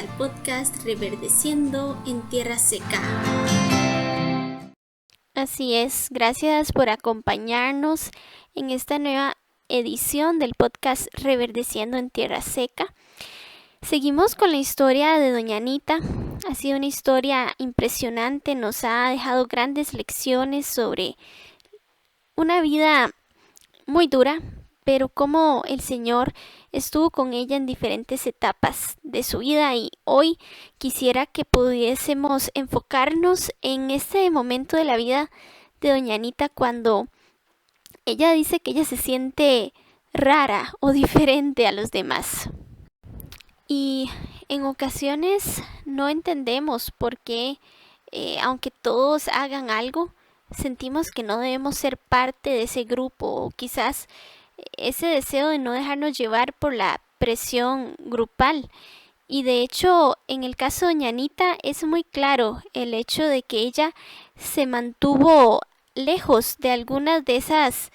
al podcast Reverdeciendo en Tierra Seca. Así es, gracias por acompañarnos en esta nueva edición del podcast Reverdeciendo en Tierra Seca. Seguimos con la historia de Doña Anita. Ha sido una historia impresionante, nos ha dejado grandes lecciones sobre una vida muy dura, pero cómo el Señor estuvo con ella en diferentes etapas de su vida, y hoy quisiera que pudiésemos enfocarnos en este momento de la vida de Doña Anita cuando ella dice que ella se siente rara o diferente a los demás. Y en ocasiones no entendemos por qué, aunque todos hagan algo, sentimos que no debemos ser parte de ese grupo, o quizás ese deseo de no dejarnos llevar por la presión grupal. Y de hecho, en el caso de Doña Anita es muy claro el hecho de que ella se mantuvo lejos de algunas de esas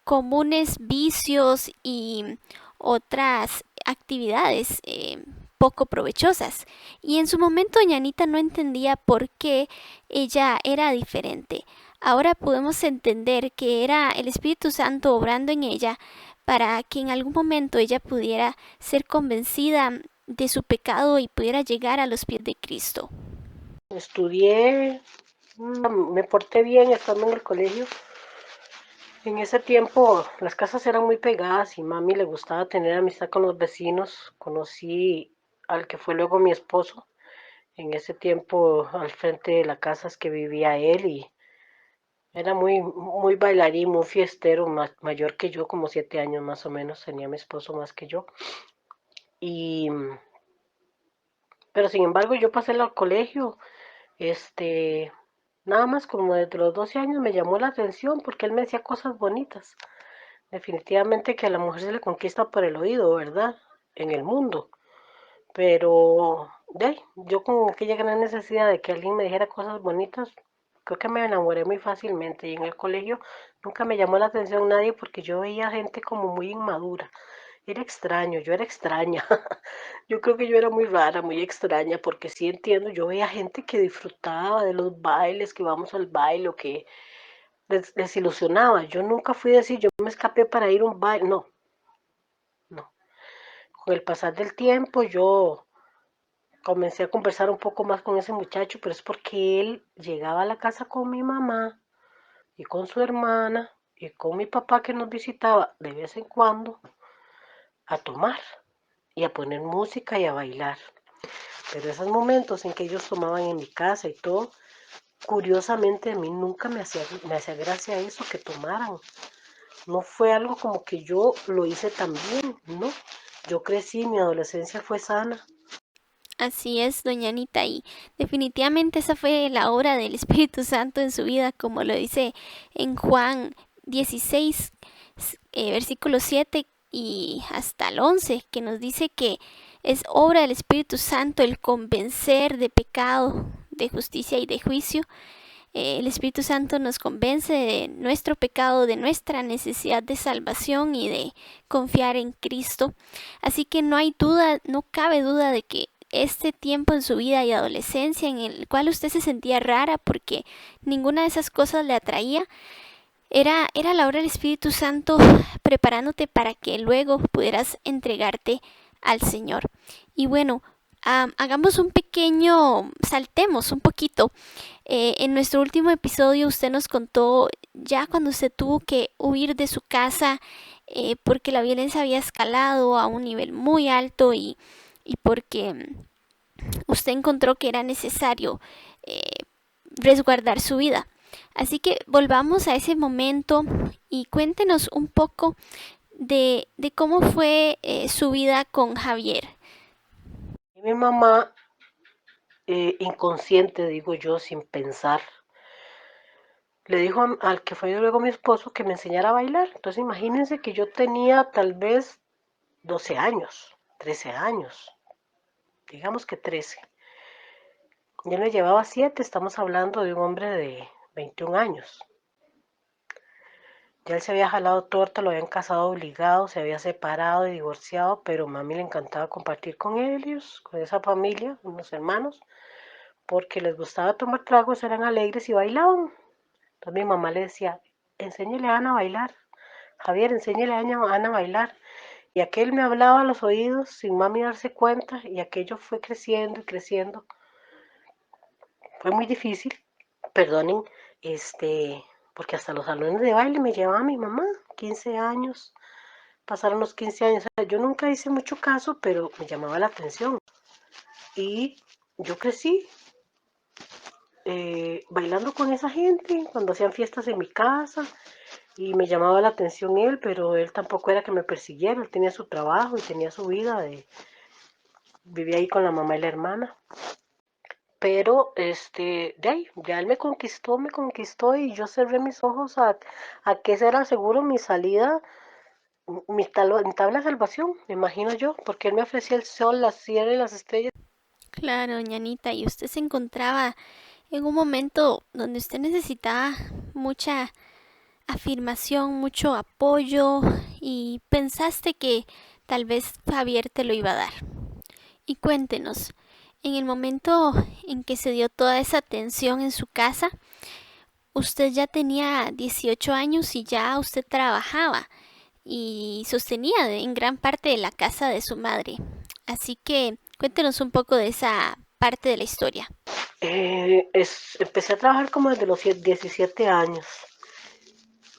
comunes vicios y otras actividades poco provechosas. Y en su momento Doña Anita no entendía por qué ella era diferente. Ahora podemos entender que era el Espíritu Santo obrando en ella para que en algún momento ella pudiera ser convencida de su pecado y pudiera llegar a los pies de Cristo. Estudié, me porté bien estando en el colegio. En ese tiempo las casas eran muy pegadas y mami le gustaba tener amistad con los vecinos. Conocí al que fue luego mi esposo. En ese tiempo al frente de la casa es que vivía él y era muy bailarín, muy fiestero, mayor que yo, como 7 años más o menos, tenía mi esposo más que yo. Y, pero sin embargo yo pasé al colegio, este, nada más como desde los 12 años me llamó la atención porque él me decía cosas bonitas. Definitivamente que a la mujer se le conquista por el oído, ¿verdad? En el mundo. Pero yo con aquella gran necesidad de que alguien me dijera cosas bonitas, creo que me enamoré muy fácilmente. Y en el colegio nunca me llamó la atención nadie porque yo veía gente como muy inmadura. Era extraño, yo era extraña. Yo creo que yo era muy rara, muy extraña, porque sí entiendo, yo veía gente que disfrutaba de los bailes, que vamos al baile, o que les ilusionaba. Yo nunca fui a decir, yo me escapé para ir a un baile. No, no. Con el pasar del tiempo yo comencé a conversar un poco más con ese muchacho, pero es porque él llegaba a la casa con mi mamá y con su hermana y con mi papá que nos visitaba de vez en cuando a tomar y a poner música y a bailar. Pero esos momentos en que ellos tomaban en mi casa y todo, curiosamente a mí nunca me hacía gracia eso, que tomaran. No fue algo como que yo lo hice también, ¿no? Yo crecí, mi adolescencia fue sana. Así es, Doña Anita, y definitivamente esa fue la obra del Espíritu Santo en su vida, como lo dice en Juan 16, versículo 7 y hasta el 11, que nos dice que es obra del Espíritu Santo el convencer de pecado, de justicia y de juicio. El Espíritu Santo nos convence de nuestro pecado, de nuestra necesidad de salvación y de confiar en Cristo. Así que no hay duda, no cabe duda de que este tiempo en su vida y adolescencia en el cual usted se sentía rara porque ninguna de esas cosas le atraía, era la obra del Espíritu Santo preparándote para que luego pudieras entregarte al Señor. Y bueno, hagamos un pequeño, saltemos un poquito. En nuestro último episodio usted nos contó ya cuando usted tuvo que huir de su casa porque la violencia había escalado a un nivel muy alto y porque usted encontró que era necesario resguardar su vida. Así que volvamos a ese momento y cuéntenos un poco de cómo fue su vida con Javier. Y mi mamá, inconsciente, digo yo, sin pensar, le dijo al que fue luego mi esposo que me enseñara a bailar. Entonces imagínense que yo tenía tal vez 12 años, 13 años, digamos que 13. Yo le llevaba 7, estamos hablando de un hombre de 21 años. Ya él se había jalado torta, lo habían casado obligado, se había separado y divorciado, pero mami le encantaba compartir con ellos, con esa familia, unos hermanos, porque les gustaba tomar tragos, eran alegres y bailaban. Entonces mi mamá le decía, enséñele a Ana a bailar, Javier, enséñele a Ana a bailar. Y aquel me hablaba a los oídos sin mami darse cuenta y aquello fue creciendo y creciendo. Fue muy difícil, perdonen, porque hasta los salones de baile me llevaba mi mamá, 15 años, pasaron los 15 años. O sea, yo nunca hice mucho caso, pero me llamaba la atención. Y yo crecí bailando con esa gente cuando hacían fiestas en mi casa y me llamaba la atención él, pero él tampoco era que me persiguiera, él tenía su trabajo y tenía su vida, vivía ahí con la mamá y la hermana. Pero de ahí, ya él me conquistó y yo cerré mis ojos a que ese era seguro mi salida, mi tabla de salvación, me imagino yo, porque él me ofrecía el sol, la sierra y las estrellas. Claro, doña Anita, y usted se encontraba en un momento donde usted necesitaba mucha afirmación, mucho apoyo y pensaste que tal vez Javier te lo iba a dar. Y cuéntenos, en el momento en que se dio toda esa tensión en su casa, usted ya tenía 18 años y ya usted trabajaba y sostenía en gran parte de la casa de su madre. Así que cuéntenos un poco de esa parte de la historia. Empecé a trabajar como desde los 17 años.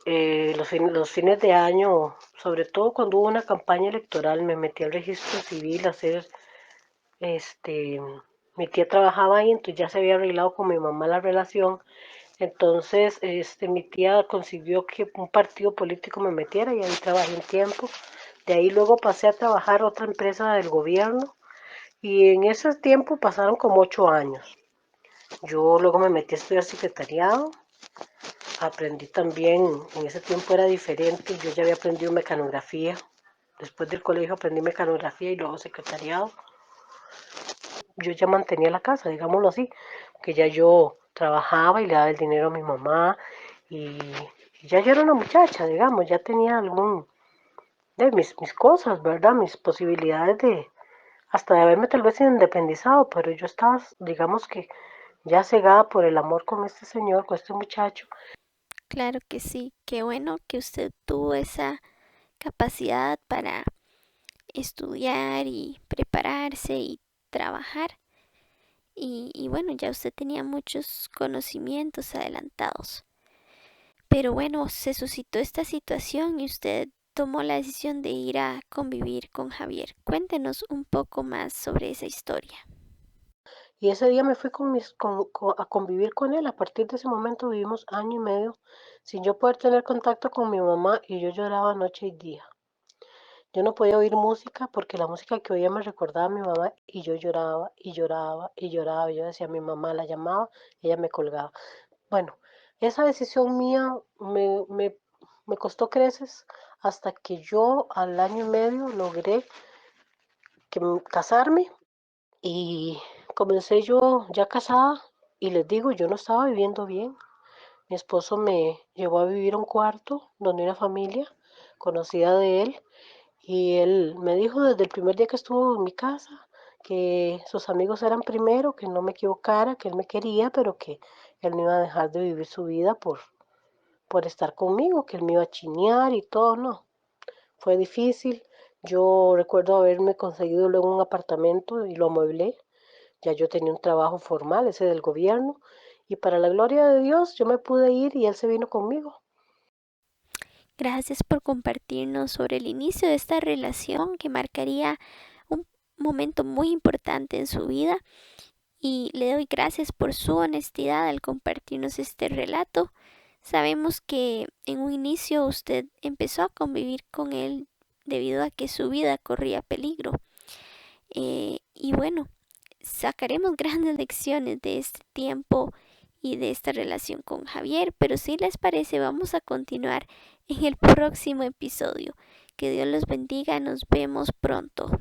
Los fines de año, sobre todo cuando hubo una campaña electoral, me metí al registro civil a hacer, este, mi tía trabajaba ahí, entonces ya se había arreglado con mi mamá la relación. Entonces, mi tía consiguió que un partido político me metiera y ahí trabajé un tiempo. De ahí luego pasé a trabajar a otra empresa del gobierno y en ese tiempo pasaron como 8 años. Yo luego me metí a estudiar secretariado. Aprendí también, en ese tiempo era diferente, yo ya había aprendido mecanografía. Después del colegio aprendí mecanografía y luego secretariado. Yo ya mantenía la casa, digámoslo así, que ya yo trabajaba y le daba el dinero a mi mamá y, y ya yo era una muchacha, digamos, ya tenía algún de mis cosas, ¿verdad? Mis posibilidades hasta de haberme tal vez independizado, pero yo estaba, digamos que ya cegada por el amor con este señor, con este muchacho. Claro que sí, qué bueno que usted tuvo esa capacidad para estudiar y prepararse y trabajar. Y bueno, ya usted tenía muchos conocimientos adelantados. Pero bueno, se suscitó esta situación y usted tomó la decisión de ir a convivir con Javier. Cuéntenos un poco más sobre esa historia. Y ese día me fui a convivir con él. A partir de ese momento vivimos año y medio sin yo poder tener contacto con mi mamá y yo lloraba noche y día. Yo no podía oír música porque la música que oía me recordaba a mi mamá y yo lloraba y lloraba y lloraba. Yo decía, mi mamá la llamaba, ella me colgaba. Bueno, esa decisión mía me costó creces hasta que yo al año y medio logré casarme y comencé yo ya casada y les digo, yo no estaba viviendo bien. Mi esposo me llevó a vivir a un cuarto donde una familia conocida de él y él me dijo desde el primer día que estuvo en mi casa que sus amigos eran primero, que no me equivocara, que él me quería, pero que él no iba a dejar de vivir su vida por estar conmigo, que él me iba a chinear y todo, no. Fue difícil. Yo recuerdo haberme conseguido luego un apartamento y lo amueblé. Ya yo tenía un trabajo formal, ese del gobierno, y para la gloria de Dios yo me pude ir y él se vino conmigo. Gracias por compartirnos sobre el inicio de esta relación que marcaría un momento muy importante en su vida y le doy gracias por su honestidad al compartirnos este relato. Sabemos que en un inicio usted empezó a convivir con él debido a que su vida corría peligro. Y bueno, sacaremos grandes lecciones de este tiempo y de esta relación con Javier, pero si les parece vamos a continuar en el próximo episodio. Que Dios los bendiga, nos vemos pronto.